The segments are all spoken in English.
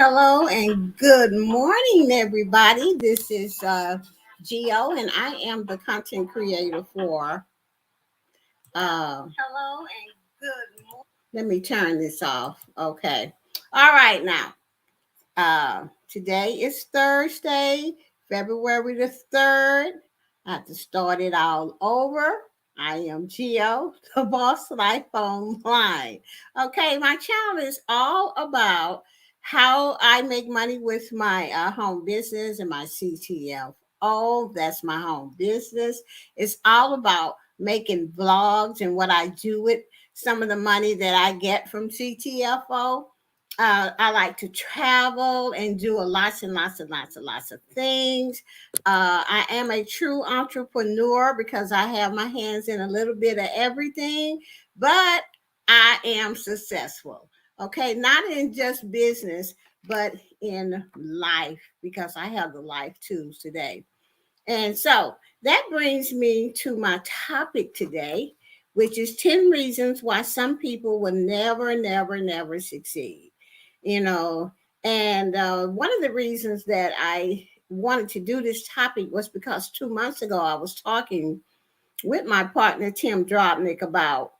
Hello and good morning, everybody. This is Geo, and I am the content creator for. Hello and good morning. Let me turn this off. Okay. All right, now. Today is Thursday, February the 3rd. I have to start it all over. I am Geo, the Boss Life Online. Okay, my channel is all about how I make money with my home business and my CTFO. That's my home business. It's all about making vlogs and what I do with some of the money that I get from CTFO. I like to travel and do lots of things. I am a true entrepreneur because I have my hands in a little bit of everything, but I am successful. Okay, not in just business, but in life because I have the life tools today. And so that brings me to my topic today, which is 10 reasons why some people will never succeed. You know, and one of the reasons that I wanted to do this topic was because 2 months ago I was talking with my partner, Tim Dropnick, about,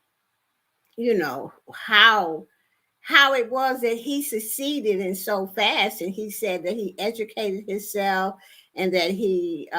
how it was that he succeeded and so fast. And he said that he educated himself and that he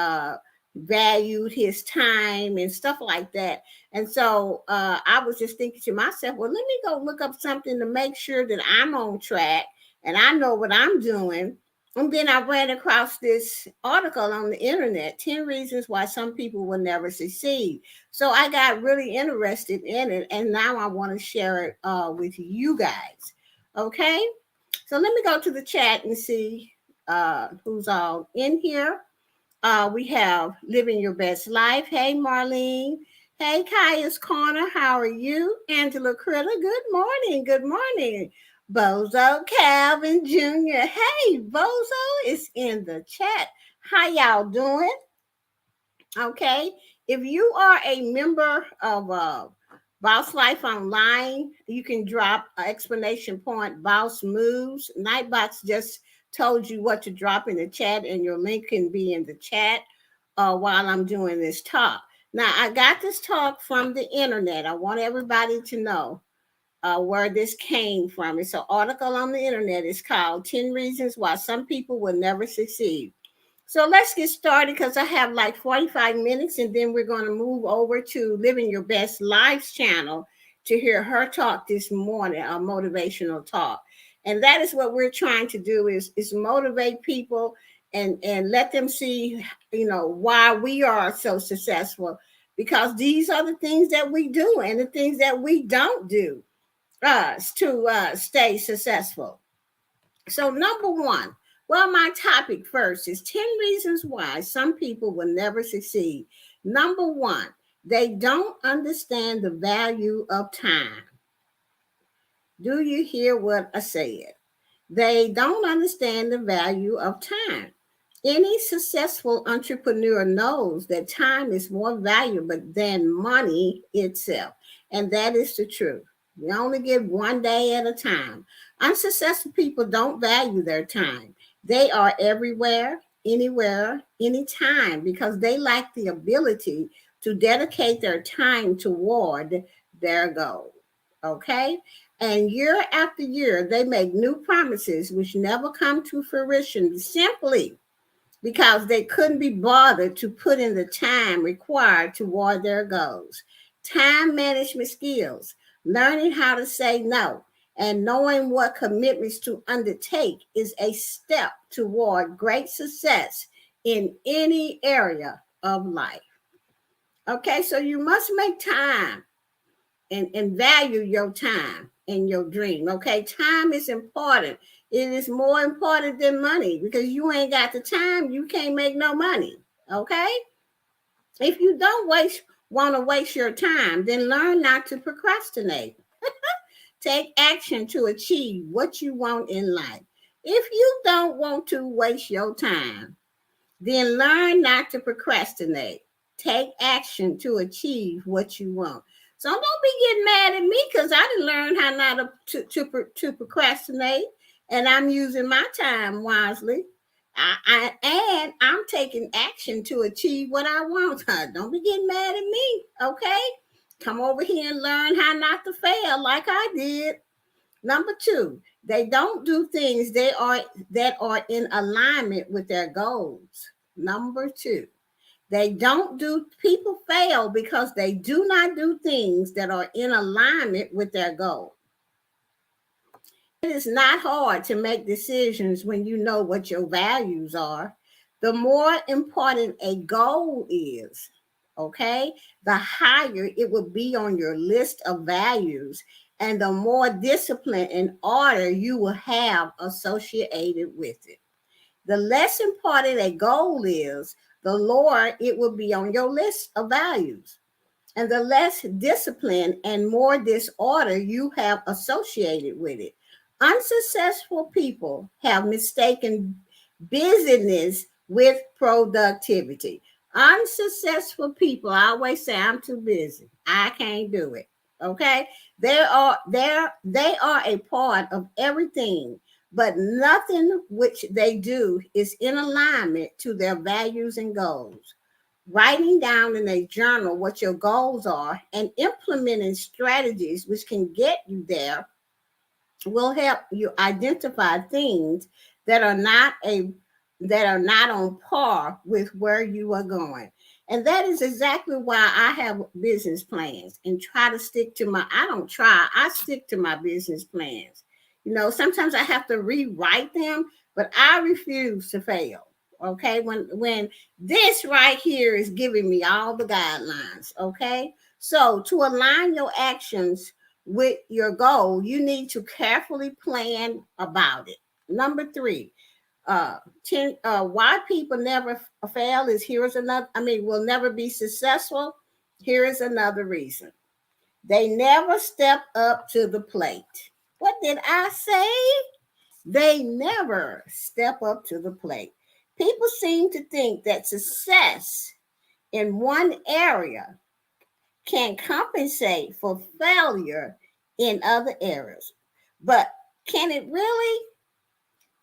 valued his time and stuff like that. And so I was just thinking to myself, well, let me go look up something to make sure that I'm on track and I know what I'm doing. And then I ran across this article on the internet, 10 reasons why some people will never succeed. So I got really interested in it, and now I want to share it with you guys. Okay, so let me go to the chat and see who's all in here. We have Living Your Best Life. Hey, Marlene. Hey, Kaya's Corner. How are you? Angela Critter. Good morning. Good morning. Bozo Calvin Jr. Hey, Bozo is in the chat. How y'all doing? Okay. If you are a member of Boss Life Online, you can drop an exclamation point, Boss Moves. Nightbox just told you what to drop in the chat, and your link can be in the chat while I'm doing this talk. Now, I got this talk from the internet. I want everybody to know where this came from. It's an article on the internet. It's called 10 Reasons Why Some People Will Never Succeed. So let's get started because I have like 45 minutes, and then we're going to move over to Living Your Best Life's channel to hear her talk this morning, a motivational talk. And that is what we're trying to do is motivate people and let them see, why we are so successful, because these are the things that we do and the things that we don't do to stay successful. So number one, well, my topic first is 10 reasons why some people will never succeed. Number one, they don't understand the value of time. Do you hear what I said? They don't understand the value of time. Any successful entrepreneur knows that time is more valuable than money itself. And that is the truth. We only get one day at a time. Unsuccessful people don't value their time. They are everywhere, anywhere, anytime, because they lack the ability to dedicate their time toward their goal. Okay? And year after year, they make new promises which never come to fruition simply because they couldn't be bothered to put in the time required toward their goals. Time management skills, learning how to say no, and knowing what commitments to undertake is a step toward great success in any area of life. Okay, so you must make time and value your time and your dream. Okay, time is important. It is more important than money because you ain't got the time, you can't make no money. Okay, if you don't want to waste your time, then learn not to procrastinate. Take action to achieve what you want in life. If you don't want to waste your time, then learn not to procrastinate. Take action to achieve what you want. So don't be getting mad at me because I didn't learn how not to procrastinate. and I'm using my time wisely. And I'm taking action to achieve what I want. Don't be getting mad at me, okay? Come over here and learn how not to fail like I did. Number two, they don't do things that are in alignment with their goals. Number two, they don't do people fail because they do not do things that are in alignment with their goal. It is not hard to make decisions when you know what your values are. The more important a goal is, okay, the higher it will be on your list of values and the more discipline and order you will have associated with it. The less important a goal is, the lower it will be on your list of values. And the less discipline and more disorder you have associated with it. Unsuccessful people have mistaken busyness with productivity. Unsuccessful people always say, I'm too busy. I can't do it. Okay? They are a part of everything, but nothing which they do is in alignment to their values and goals. Writing down in a journal what your goals are and implementing strategies which can get you there will help you identify things that are not a that are not on par with where you are going. And that is exactly why I have business plans and try to stick to I stick to my business plans. Sometimes I have to rewrite them, but I refuse to fail. Okay, when this right here is giving me all the guidelines. Okay, so to align your actions with your goal, you need to carefully plan about it. Number three, 10 why people never fail is will never be successful. Here is another reason. They never step up to the plate. What did I say? They never step up to the plate. People seem to think that success in one area can compensate for failure in other areas. But can it really?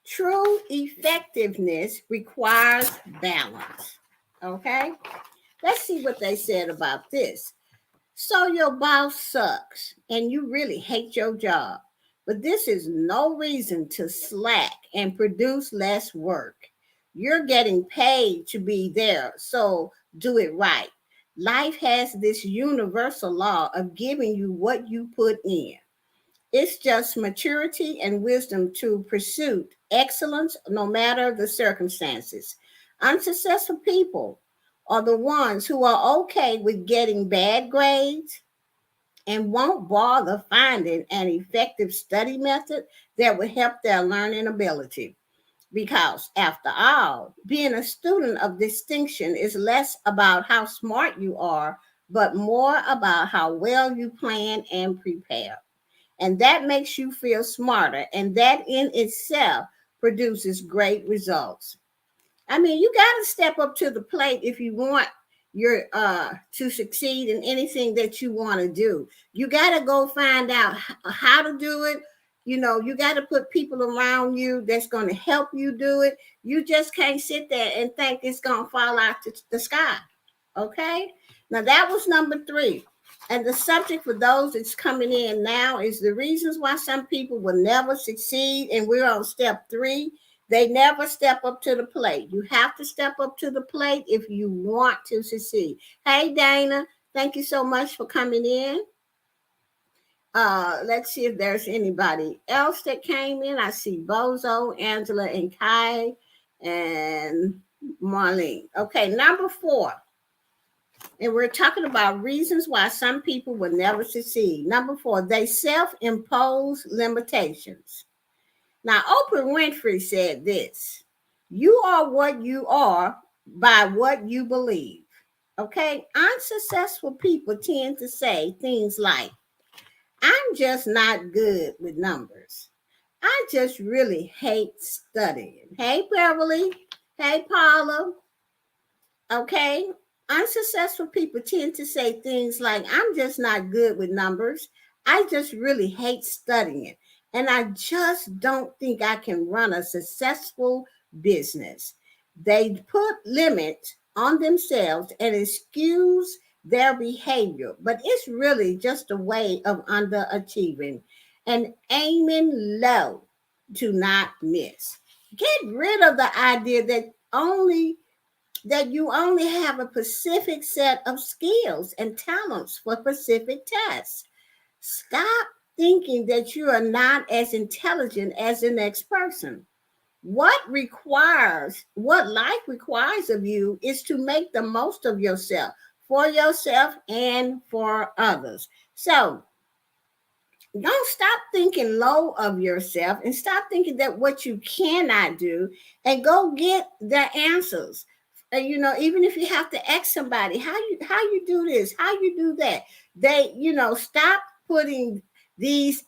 True effectiveness requires balance. Okay? Let's see what they said about this. So your boss sucks and you really hate your job, but this is no reason to slack and produce less work. You're getting paid to be there, so do it right. Life has this universal law of giving you what you put in. It's just maturity and wisdom to pursue excellence no matter the circumstances. Unsuccessful people are the ones who are okay with getting bad grades and won't bother finding an effective study method that will help their learning ability. Because, after all, being a student of distinction is less about how smart you are, but more about how well you plan and prepare. And that makes you feel smarter, and that in itself produces great results. You got to step up to the plate if you want your to succeed in anything that you want to do. You got to go find out how to do it. You got to put people around you that's going to help you do it. You just can't sit there and think it's going to fall out the sky. Okay? Now that was number 3. And the subject for those that's coming in now is the reasons why some people will never succeed. And we're on step 3. They never step up to the plate. You have to step up to the plate if you want to succeed. Hey, Dana, thank you so much for coming in. Let's see if there's anybody else that came in. I see Bozo, Angela, and Kai, and Marlene. Okay, number 4. And we're talking about reasons why some people will never succeed. Number 4, they self-impose limitations. Now, Oprah Winfrey said this: you are what you are by what you believe. Okay? Unsuccessful people tend to say things like, I'm just not good with numbers. I just really hate studying. Hey, Beverly. Hey, Paula. Okay? Unsuccessful people tend to say things like, I'm just not good with numbers. I just really hate studying. and I just don't think I can run a successful business. They put limits on themselves and excuse their behavior, but it's really just a way of underachieving and aiming low to not miss. Get rid of the idea that you only have a specific set of skills and talents for specific tasks. Stop thinking that you are not as intelligent as the next person. What life requires of you is to make the most of yourself and for others. So don't stop thinking low of yourself and stop thinking that what you cannot do, and go get the answers. Even if you have to ask somebody how you do this, how you do that, stop putting these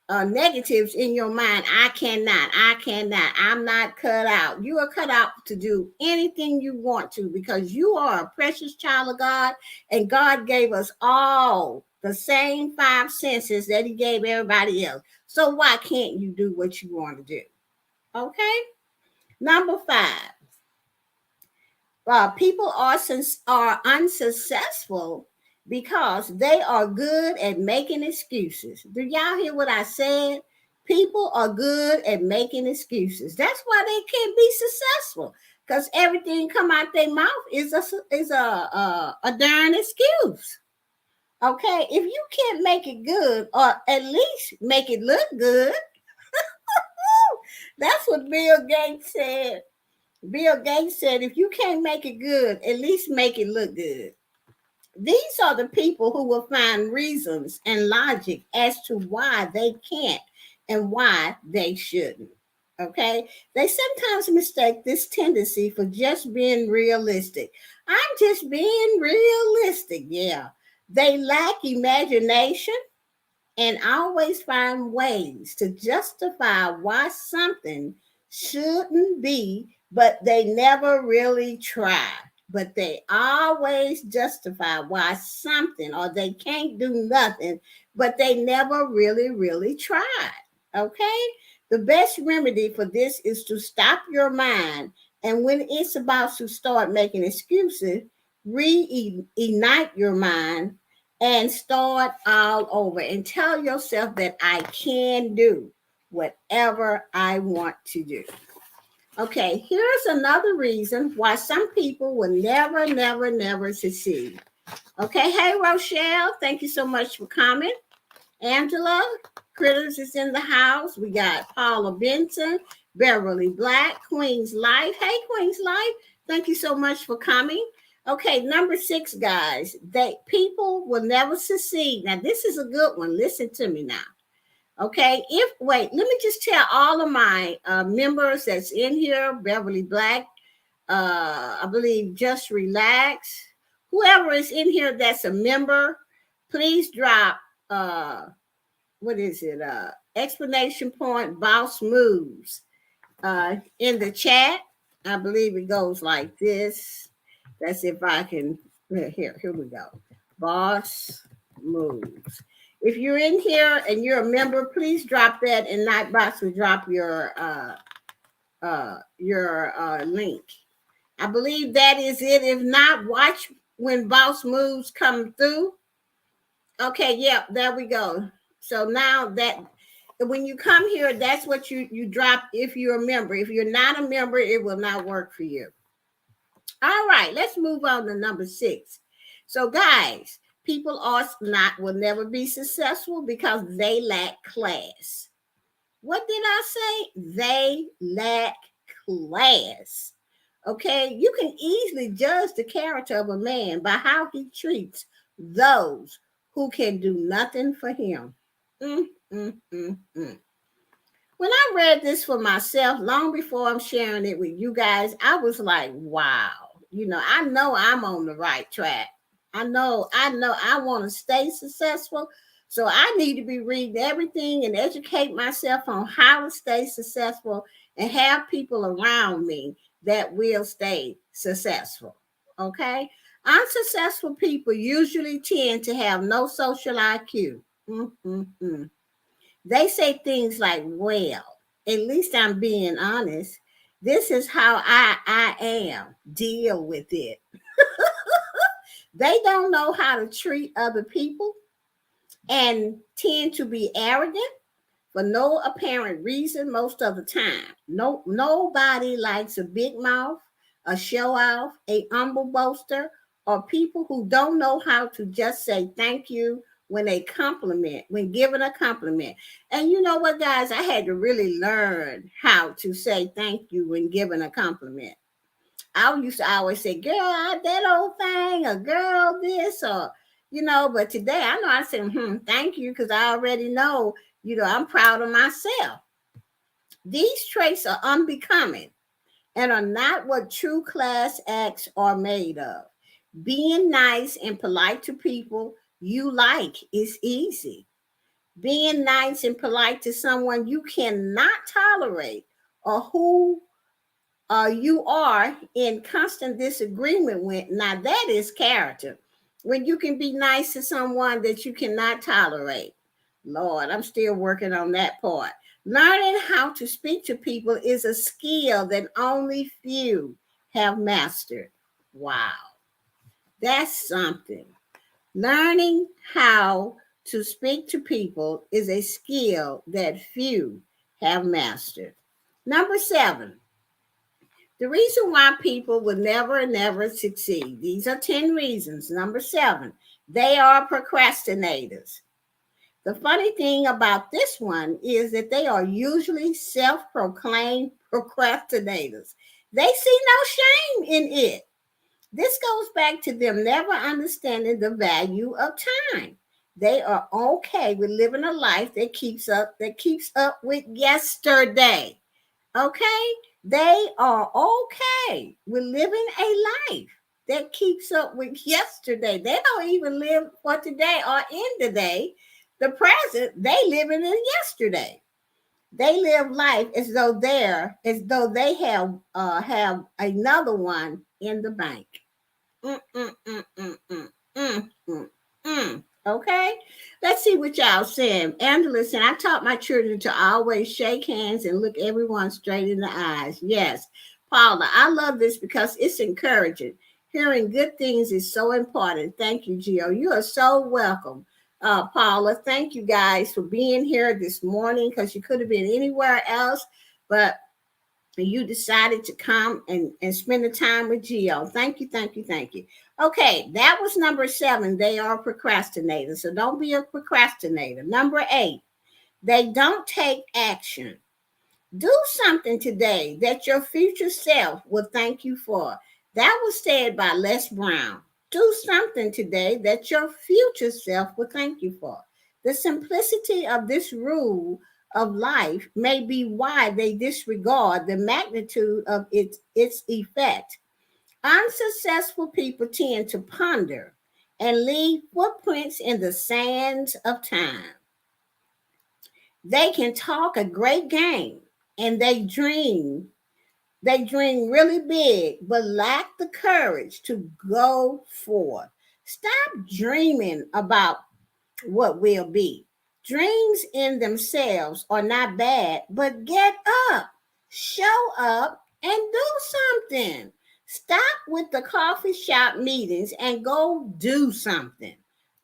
negatives in your mind. I cannot, I'm not cut out. You are cut out to do anything you want to, because you are a precious child of God, and God gave us all the same five senses that he gave everybody else. So why can't you do what you want to do? Okay. Number 5. People are unsuccessful because they are good at making excuses. Do y'all hear what I said? People are good at making excuses. That's why they can't be successful, because everything come out their mouth is a darn excuse. Okay, if you can't make it good, or at least make it look good, that's what Bill Gates said. Bill Gates said, if you can't make it good, at least make it look good. These are the people who will find reasons and logic as to why they can't and why they shouldn't. Okay? They sometimes mistake this tendency for just being realistic. I'm just being realistic. Yeah. They lack imagination and always find ways to justify why something shouldn't be, but they never really try. But they always justify why something, or they can't do nothing, but they never really tried. Okay? The best remedy for this is to stop your mind, and when it's about to start making excuses, reignite your mind and start all over and tell yourself that I can do whatever I want to do. Okay, here's another reason why some people will never succeed. Okay, hey Rochelle, thank you so much for coming. Angela Critters is in the house. We got Paula Benson, Beverly Black, Queen's Life. Hey Queen's Life, thank you so much for coming. Okay, number 6, guys, that people will never succeed. Now, this is a good one. Listen to me now. Okay, let me just tell all of my members that's in here, Beverly Black, I believe Just Relax, whoever is in here that's a member, please drop, explanation point, boss moves in the chat. I believe it goes like this. That's if I can, here we go. Boss moves. If you're in here and you're a member, please drop that, and Nightbox will drop your link. I believe that is it. If not, watch when boss moves come through. Okay, yeah, there we go. So now that when you come here, that's what you drop if you're a member. If you're not a member, it will not work for you. All right, let's move on to number 6. So, guys, people will never be successful because they lack class. What did I say? They lack class. Okay, you can easily judge the character of a man by how he treats those who can do nothing for him. When I read this for myself, long before I'm sharing it with you guys, I was like, wow. I know I'm on the right track. I know I want to stay successful. So I need to be reading everything and educate myself on how to stay successful and have people around me that will stay successful. Okay? Unsuccessful people usually tend to have no social IQ. They say things like, well, at least I'm being honest. This is how I am. Deal with it. They don't know how to treat other people and tend to be arrogant for no apparent reason most of the time. Nobody likes a big mouth, a show off, a humble boaster, or people who don't know how to just say thank you when given a compliment. And you know what, guys, I had to really learn how to say thank you when given a compliment. I used to always say, girl, that old thing, or girl, this, or, but today I know I say, thank you, because I already know, I'm proud of myself. These traits are unbecoming and are not what true class acts are made of. Being nice and polite to people you like is easy. Being nice and polite to someone you cannot tolerate or who you are in constant disagreement with. Now, that is character. When you can be nice to someone that you cannot tolerate. Lord, I'm still working on that part. Learning how to speak to people is a skill that only few have mastered. Wow, that's something. Learning how to speak to people is a skill that few have mastered. Number 7, the reason why people will never succeed. These are 10 reasons. Number 7, they are procrastinators. The funny thing about this one is that they are usually self-proclaimed procrastinators. They see no shame in it. This goes back to them never understanding the value of time. They are okay with living a life that keeps up with yesterday. Okay? They are okay with living a life that keeps up with yesterday. They don't even live for today or in the day. The present, they live in yesterday. They live life as though they have another one in the bank. Mm, mm, mm, mm, mm, mm, mm, mm. Okay, let's see what y'all saying. Angela said, I taught my children to always shake hands and look everyone straight in the eyes. Yes, Paula, I love this because it's encouraging. Hearing good things is so important. Thank you, Gio. You are so welcome, Paula. Thank you guys for being here this morning, because you could have been anywhere else, but you decided to come and spend the time with Gio. Thank you, thank you, thank you. Okay, that was number 7. They are procrastinators, so don't be a procrastinator. Number 8, they don't take action. Do something today that your future self will thank you for. That was said by Les Brown. Do something today that your future self will thank you for. The simplicity of this rule of life may be why they disregard the magnitude of its effect. Unsuccessful people tend to ponder and leave footprints in the sands of time. They can talk a great game and they dream really big, but lack the courage to go forth. Stop dreaming about what will be. Dreams in themselves are not bad, but get up, show up, and do something. Stop with the coffee shop meetings and go do something.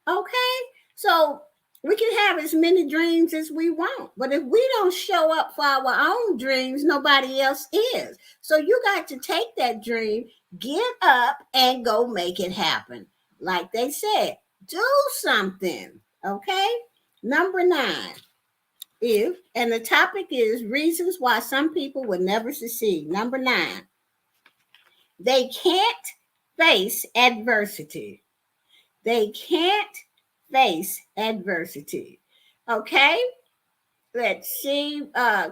Okay? So we can have as many dreams as we want, but if we don't show up for our own dreams, nobody else is. So you got to take that dream, get up, and go make it happen. Like they said, do something. Okay? Number 9, and the topic is reasons why some people will never succeed. Number 9, they can't face adversity. They can't face adversity. Okay? Let's see.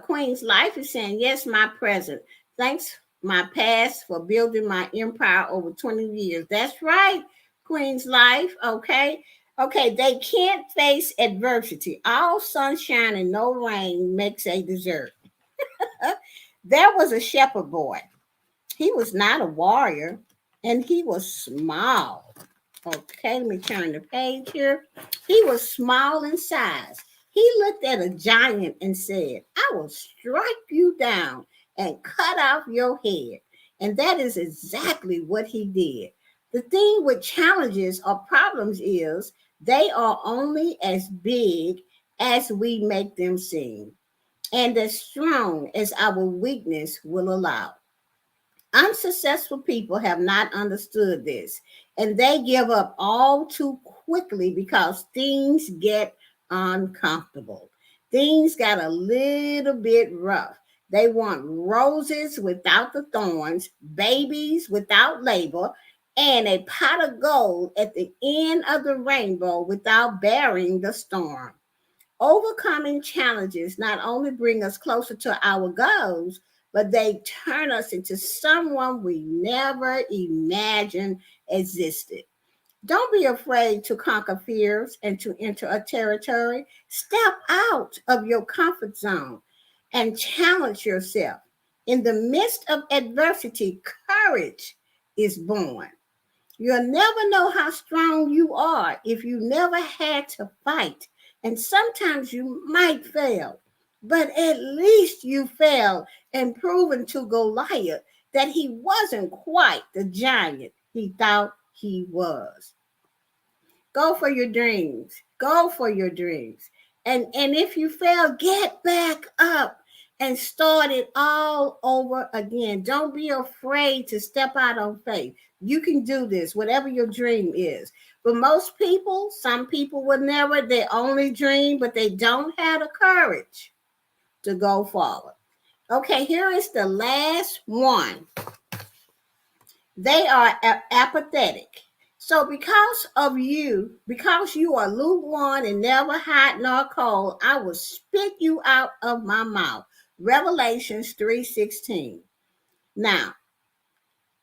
Queen's Life is saying, yes, my present. Thanks, my past, for building my empire over 20 years. That's right, Queen's Life. Okay. Okay, they can't face adversity. All sunshine and no rain makes a dessert. There was a shepherd boy. He was not a warrior, and he was small. Okay, let me turn the page here. He was small in size, He looked at a giant and said, I will strike you down and cut off your head. And that is exactly what he did. The thing with challenges or problems is they are only as big as we make them seem and as strong as our weakness will allow. Unsuccessful people have not understood this, and they give up all too quickly because things get uncomfortable. Things got a little bit rough. They want roses without the thorns, babies without labor, and a pot of gold at the end of the rainbow without bearing the storm. Overcoming challenges not only bring us closer to our goals, but they turn us into someone we never imagined existed. Don't be afraid to conquer fears and to enter a territory. Step out of your comfort zone and challenge yourself. In the midst of adversity, courage is born. You'll never know how strong you are if you never had to fight. And sometimes you might fail, but at least you failed and proven to Goliath that he wasn't quite the giant he thought he was. Go for your dreams. Go for your dreams. And if you fail, get back up and start it all over again. Don't be afraid to step out on faith. You can do this, whatever your dream is. But most people, some people will never, they only dream, but they don't have the courage to go forward. Okay, here is the last one. They are apathetic. So because you are lukewarm and never hot nor cold, I will spit you out of my mouth. Revelations 3:16. Now,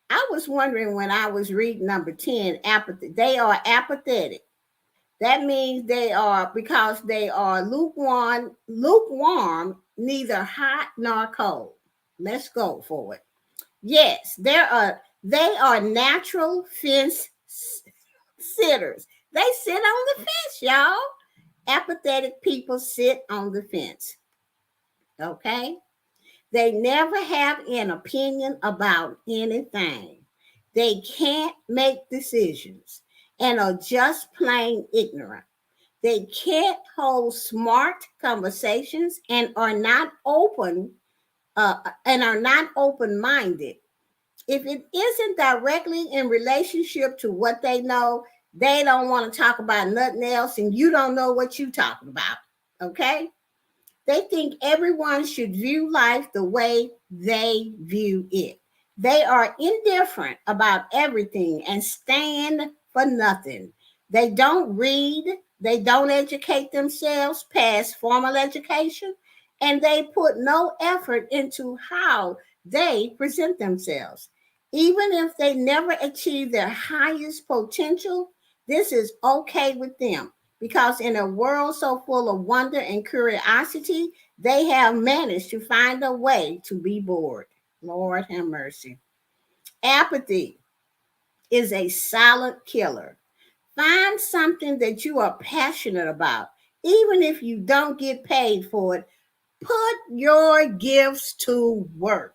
I was wondering when I was reading number 10, apathy. They are apathetic. That means they are because they are lukewarm, neither hot nor cold. Let's go for it. Yes, they are natural fence sitters. They sit on the fence, y'all. Apathetic people sit on the fence. Okay? They never have an opinion about anything. They can't make decisions and are just plain ignorant. They can't hold smart conversations and are not open-minded. If it isn't directly in relationship to what they know, they don't want to talk about nothing else, and you don't know what you're talking about. Okay? They think everyone should view life the way they view it. They are indifferent about everything and stand for nothing. They don't read, they don't educate themselves past formal education, and they put no effort into how they present themselves. Even if they never achieve their highest potential, this is okay with them because in a world so full of wonder and curiosity, they have managed to find a way to be bored. Lord have mercy. Apathy is a silent killer. Find something that you are passionate about, even if you don't get paid for it. Put your gifts to work.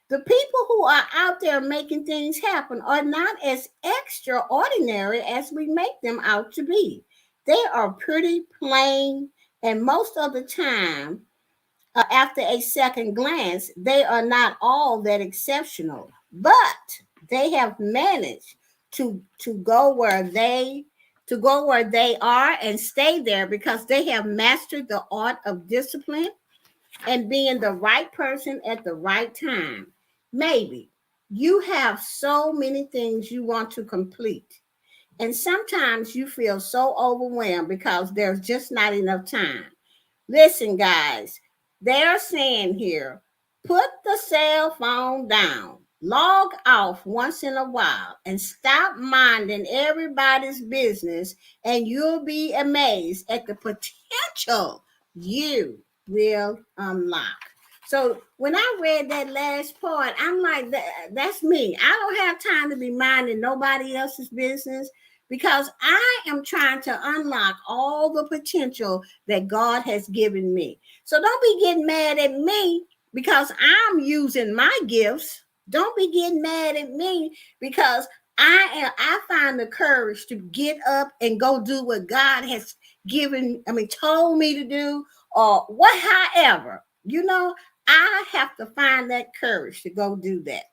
The people who are out there making things happen are not as extraordinary as we make them out to be. They are pretty plain, and most of the time, after a second glance, they are not all that exceptional. But they have managed to go where they are and stay there because they have mastered the art of discipline and being the right person at the right time. Maybe you have so many things you want to complete, and sometimes you feel so overwhelmed because there's just not enough time. Listen, guys, they're saying here put the cell phone down, log off once in a while, and stop minding everybody's business, and you'll be amazed at the potential you will unlock. So when I read that last part, I'm like, that's me. I don't have time to be minding nobody else's business because I am trying to unlock all the potential that God has given me. So don't be getting mad at me because I'm using my gifts. Don't be getting mad at me because I find the courage to get up and go do what God has told me to do, or what, however, I have to find that courage to go do that.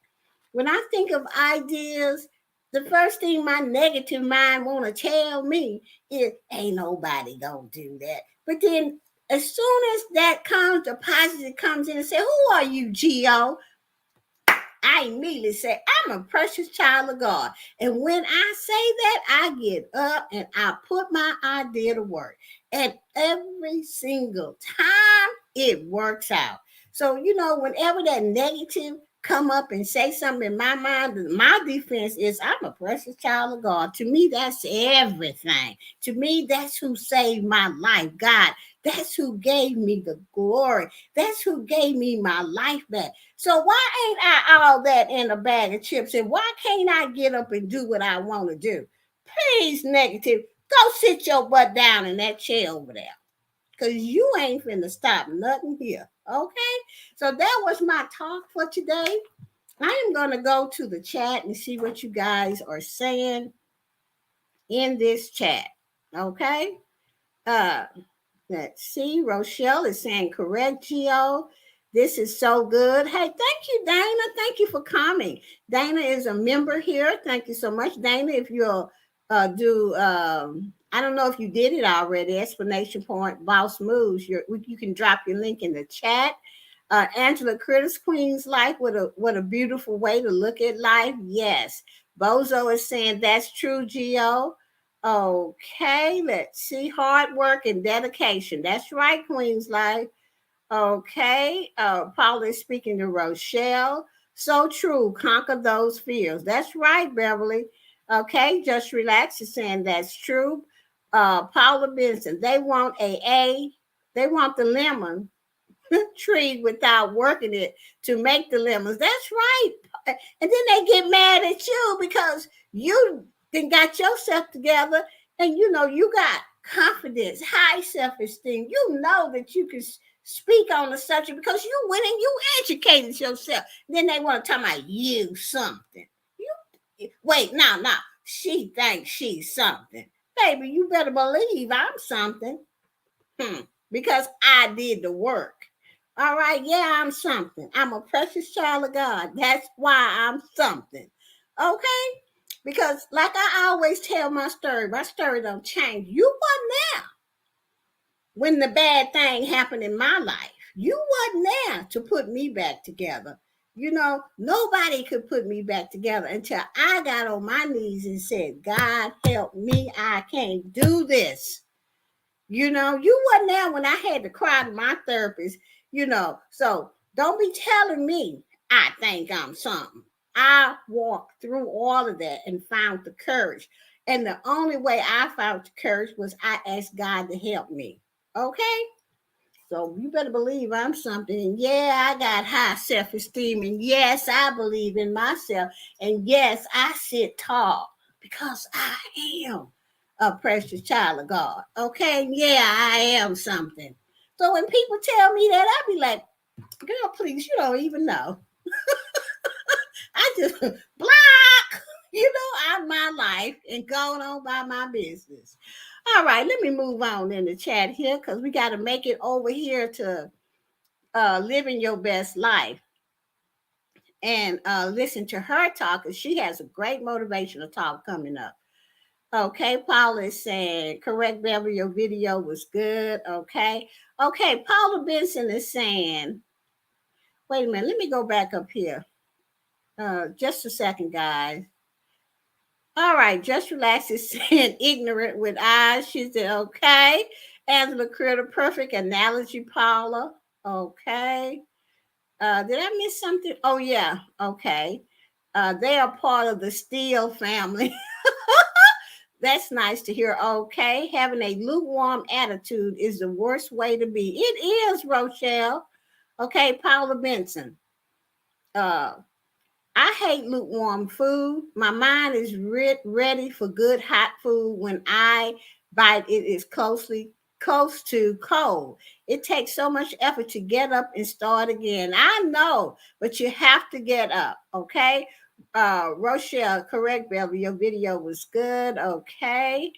When I think of ideas, the first thing my negative mind want to tell me is, ain't nobody gonna do that. But then as soon as that comes, the positive comes in and say, who are you, Gio? I immediately say, I'm a precious child of God. And when I say that, I get up and I put my idea to work. And every single time it works out. So, whenever that negative come up and say something in my mind, my defense is, I'm a precious child of God. To me, that's everything. To me, that's who saved my life. God, that's who gave me the glory. That's who gave me my life back. So why ain't I all that in a bag of chips? And why can't I get up and do what I want to do? Please, negative, go sit your butt down in that chair over there. Because you ain't finna stop nothing here. Okay? So that was my talk for today. I am going to go to the chat and see what you guys are saying in this chat. Okay? Let's see. Rochelle is saying, correct, Gio. This is so good. Hey, thank you, Dana. Thank you for coming. Dana is a member here. Thank you so much, Dana. If you'll do, I don't know if you did it already, explanation point, boss moves. You can drop your link in the chat. Angela Curtis, Queen's Life. What a beautiful way to look at life. Yes. Bozo is saying that's true, Gio. Okay, let's see. Hard work and dedication. That's right, Queen's Life. Okay. Paula is speaking to Rochelle. So true. Conquer those fears. That's right, Beverly. Okay, just relax. Is saying that's true. Paula Benson. They want AA. They want the lemon tree without working it to make the lemons. That's right. And then they get mad at you because you then got yourself together and you got confidence, high self-esteem. You know that you can speak on the subject because you went and you educated yourself. Then they want to talk about you something. You wait, no. She thinks she's something. Baby, you better believe I'm something. Because I did the work. All right, yeah, I'm something. I'm a precious child of God. That's why I'm something. Okay? Because like I always tell my story don't change. You weren't there when the bad thing happened in my life. You wasn't there to put me back together. Nobody could put me back together until I got on my knees and said, God help me, I can't do this. You wasn't there when I had to cry to my therapist, So don't be telling me I think I'm something. I walked through all of that and found the courage. And the only way I found the courage was I asked God to help me. Okay? So you better believe I'm something. And yeah, I got high self-esteem. And yes, I believe in myself. And yes, I sit tall because I am a precious child of God. Okay? Yeah, I am something. So when people tell me that, I be like, girl, please, you don't even know. I just block, out of my life and going on by my business. All right, let me move on in the chat here because we got to make it over here to living your best life and listen to her talk because she has a great motivational talk coming up. Okay, Paula is saying, correct, Beverly, your video was good. Okay, Paula Benson is saying, wait a minute, let me go back up here. Just a second, guys. All right, just relax is saying ignorant with eyes. She said, okay. Angela Critter, perfect analogy, Paula. Okay. Did I miss something? Oh, yeah. Okay. They are part of the Steele family. That's nice to hear. Okay. Having a lukewarm attitude is the worst way to be. It is, Rochelle. Okay. Paula Benson. I hate lukewarm food. My mind is ready for good hot food when I bite it is close to cold. It takes so much effort to get up and start again. I know, but you have to get up, okay? Rochelle, correct, Belly. Your video was good. Okay.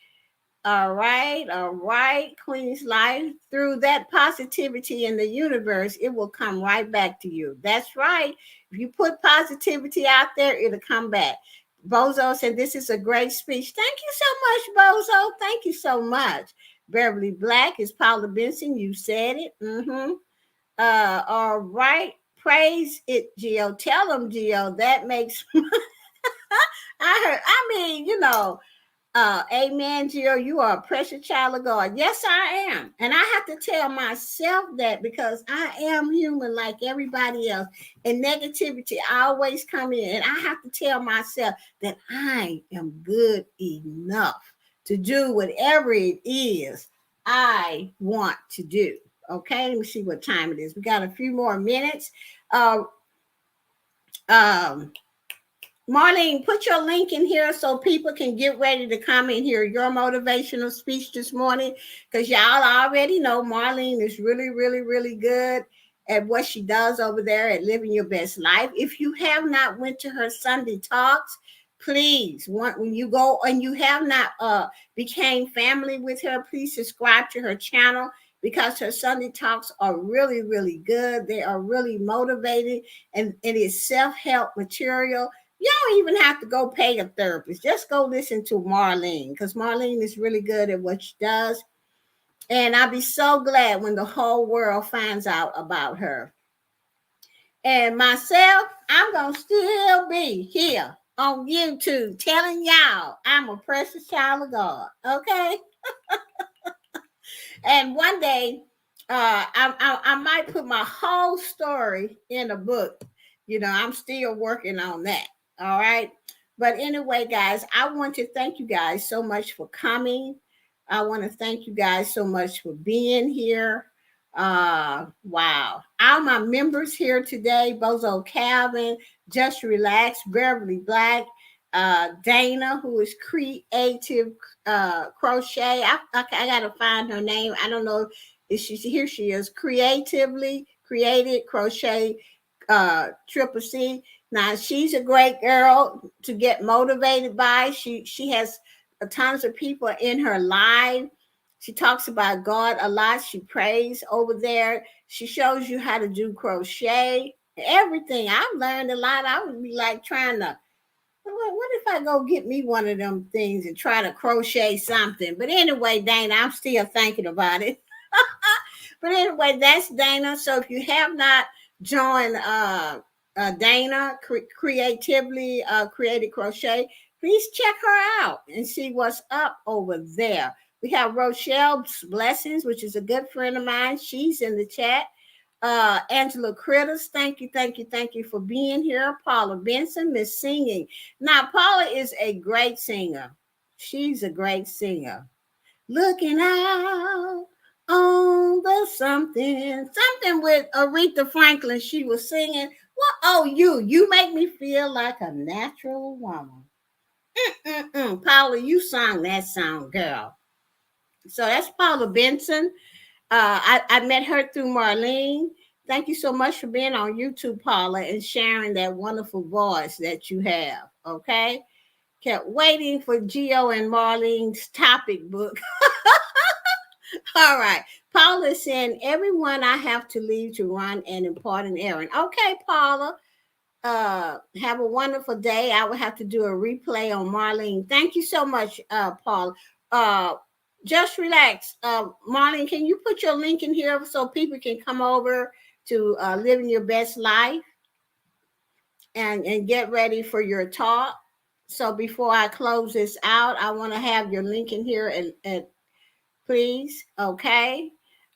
All right, Queen's Life. Through that positivity in the universe, it will come right back to you. That's right. If you put positivity out there, it'll come back. Bozo said, "This is a great speech." Thank you so much, Bozo. Thank you so much. Beverly Black is Paula Benson. You said it. All right. Praise it, Gio. Tell them, Gio. That makes I heard. I mean, amen, Jill. You are a precious child of God. Yes, I am. And I have to tell myself that because I am human like everybody else. And negativity always come in. And I have to tell myself that I am good enough to do whatever it is I want to do. Okay, let me see what time it is. We got a few more minutes. Uh, um, Marlene, put your link in here so people can get ready to come and hear your motivational speech this morning. Because y'all already know Marlene is really, really, really good at what she does over there at Living Your Best Life. If you have not went to her Sunday talks, please, when you go and you have not became family with her, please subscribe to her channel because her Sunday talks are really, really good. They are really motivating and it is self-help material. You don't even have to go pay a therapist. Just go listen to Marlene because Marlene is really good at what she does. And I'll be so glad when the whole world finds out about her. And myself, I'm going to still be here on YouTube telling y'all I'm a precious child of God. Okay? And one day, I might put my whole story in a book. I'm still working on that. All right. But anyway, guys, I want to thank you guys so much for coming. I want to thank you guys so much for being here. Wow. All my members here today, Bozo Calvin, Just Relax, Beverly Black, Dana, who is Creative Crochet. I gotta find her name. I don't know if she's here. She is Creatively Created Crochet Triple C. Now she's a great girl to get motivated by. She has tons of people in her life. She talks about God a lot. She prays over there. She shows you how to do crochet. Everything. I've learned a lot. I would be like trying to, what if I go get me one of them things and try to crochet something? But anyway, Dana, I'm still thinking about it. But anyway, that's Dana. So if you have not joined Dana Creatively Created Crochet, please check her out and see what's up over there. We have Rochelle's Blessings, which is a good friend of mine. She's in the chat. Angela Critters, thank you for being here. Paula Benson, Miss Singing. Now, Paula is a great singer. She's a great singer. Looking out on the something with Aretha Franklin. She was singing. What? Oh, you make me feel like a natural woman. Paula, you sang that song, girl. So that's Paula Benson. I met her through Marlene. Thank you so much for being on YouTube, Paula, and sharing that wonderful voice that you have. Okay. Kept waiting for Gio and Marlene's topic book. All right. Paula is saying, everyone I have to leave to run an important errand. Okay, Paula. Have a wonderful day. I will have to do a replay on Marlene. Thank you so much, Paula. Just relax. Marlene, can you put your link in here so people can come over to Living Your Best Life and get ready for your talk? So before I close this out, I want to have your link in here and please. Okay.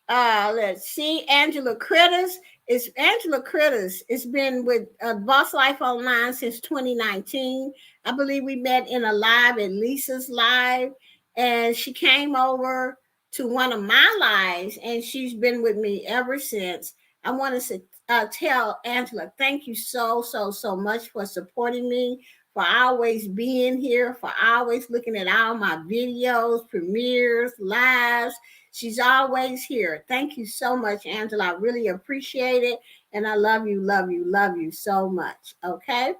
Let's see. Angela Critters. It's Angela Critters. It's been with Boss Life Online since 2019. I believe we met in a live at Lisa's live, and she came over to one of my lives, and she's been with me ever since. I want to tell Angela, thank you so much for supporting me, for always being here, for always looking at all my videos, premieres, lives. She's always here. Thank you so much, Angela. I really appreciate it. And I love you, love you, love you so much. Okay.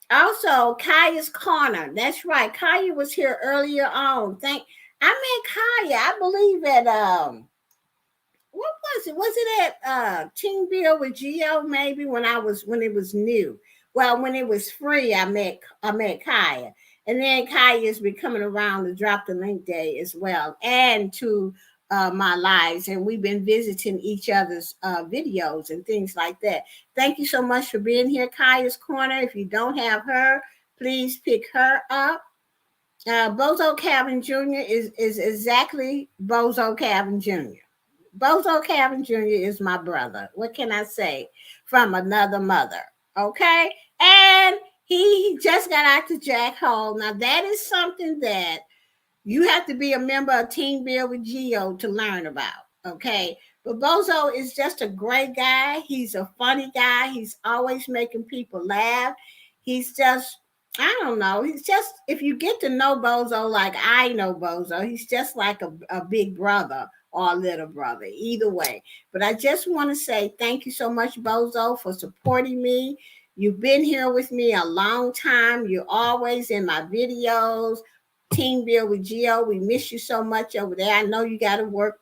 Also, Kaya's Corner. That's right. Kaya was here earlier on. I met Kaya, I believe at what was it? Was it at Team Bill with Geo maybe when it was new? Well, when it was free, I met Kaya. And then Kaya's been coming around to drop the link day as well. And to my lives, and we've been visiting each other's videos and things like that. Thank you so much for being here, Kaya's Corner. If you don't have her, please pick her up. Bozo Calvin Jr. is exactly Bozo Calvin Jr. Bozo Calvin Jr. is my brother. What can I say? From another mother. Okay? And he just got out to Jack Hole. Now, that is something that you have to be a member of Team Bill with Geo to learn about. Okay? But Bozo is just a great guy. He's a funny guy. He's always making people laugh. He's just, I don't know. He's just, if you get to know Bozo like I know Bozo, he's just like a big brother or a little brother, either way. But I just want to say thank you so much, Bozo, for supporting me. You've been here with me a long time. You're always in my videos. Team Bill with Geo, we miss you so much over there. I know you got to work.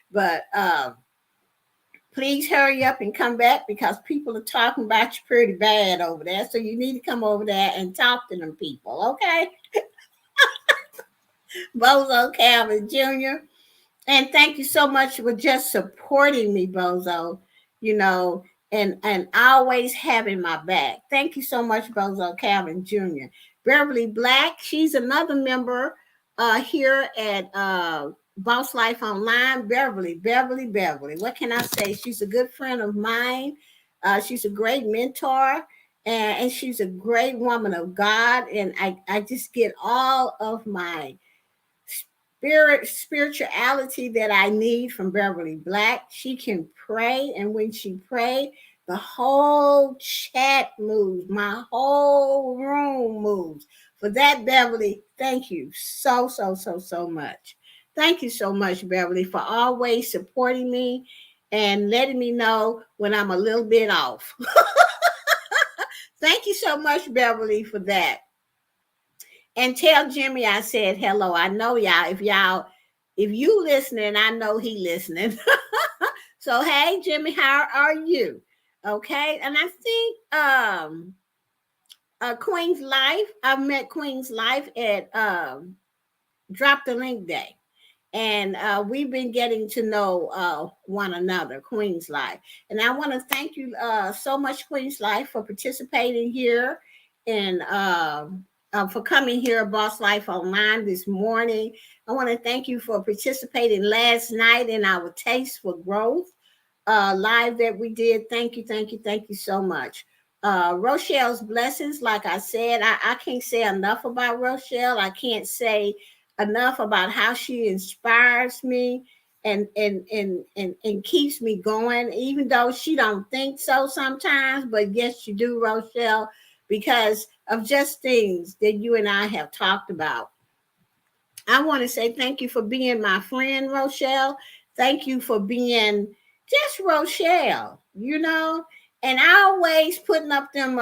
But please hurry up and come back because people are talking about you pretty bad over there. So you need to come over there and talk to them people, okay? Bozo Calvin Jr. And thank you so much for just supporting me, Bozo, and always having my back. Thank you so much, Bozo Calvin Jr. Beverly Black, she's another member here at Boss Life Online. Beverly. What can I say? She's a good friend of mine. She's a great mentor. And she's a great woman of God. And I just get all of my spirituality that I need from Beverly Black. She can pray, and when she pray, the whole chat moves, my whole room moves. For that, Beverly, thank you so much. Thank you so much, Beverly, for always supporting me and letting me know when I'm a little bit off. Thank you so much, Beverly, for that. And tell Jimmy I said hello. I know if you listening, I know he listening. So hey Jimmy, how are you? Okay. And I think Queen's Life, I've met Queen's Life at Drop the Link Day. And we've been getting to know one another, Queen's Life. And I want to thank you so much, Queen's Life, for participating here and for coming here, Boss Life Online this morning. I want to thank you for participating last night in our Taste for Growth live that we did. Thank you so much. Rochelle's blessings, like I said, I can't say enough about Rochelle. I can't say enough about how she inspires me and keeps me going, even though she don't think so sometimes. But yes, you do, Rochelle, because of just things that you and I have talked about. I want to say thank you for being my friend, Rochelle. Thank you for being just Rochelle, and always putting up them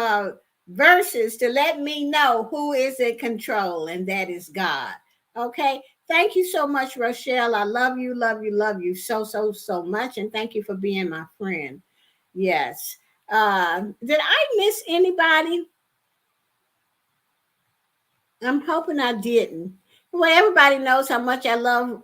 verses to let me know who is in control, and that is God. Okay. Thank you so much, Rochelle. I love you so much. And thank you for being my friend. Yes. Did I miss anybody? I'm hoping I didn't. Well, everybody knows how much I love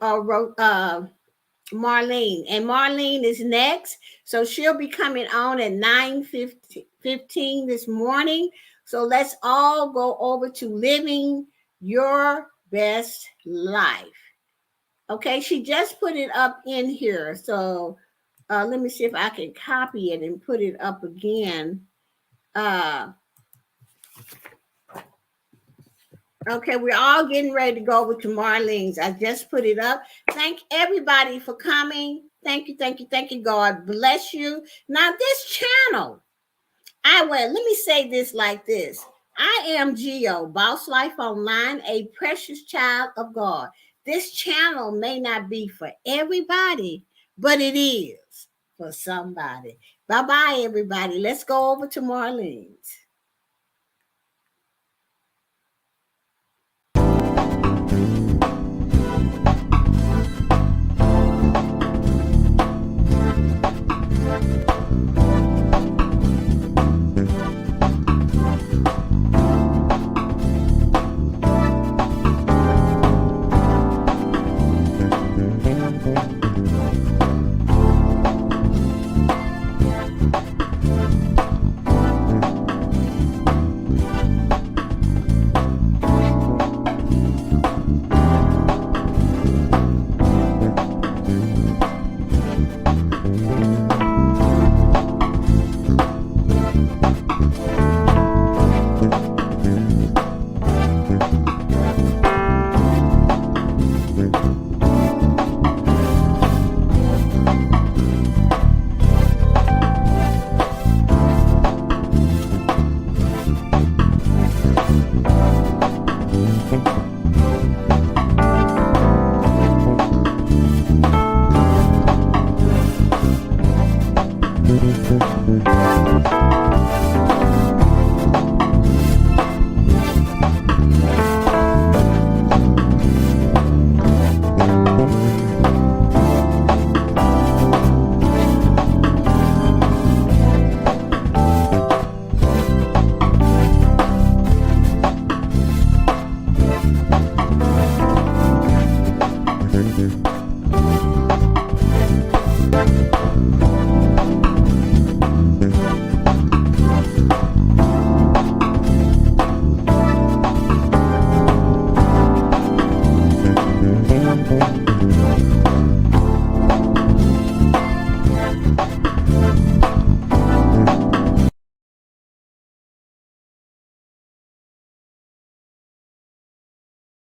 Marlene. And Marlene is next. So she'll be coming on at 9:15 this morning. So let's all go over to Living Your Best Life. Okay, she just put it up in here. So let me see if I can copy it and put it up again. Okay, we're all getting ready to go over to Marlene's. I just put it up. Thank everybody for coming. Thank you, thank you, thank you. God bless you. Now, this channel, let me say this like this. I am Geo, Boss Life Online, a precious child of God. This channel may not be for everybody, but it is for somebody. Bye-bye, everybody. Let's go over to Marlene's.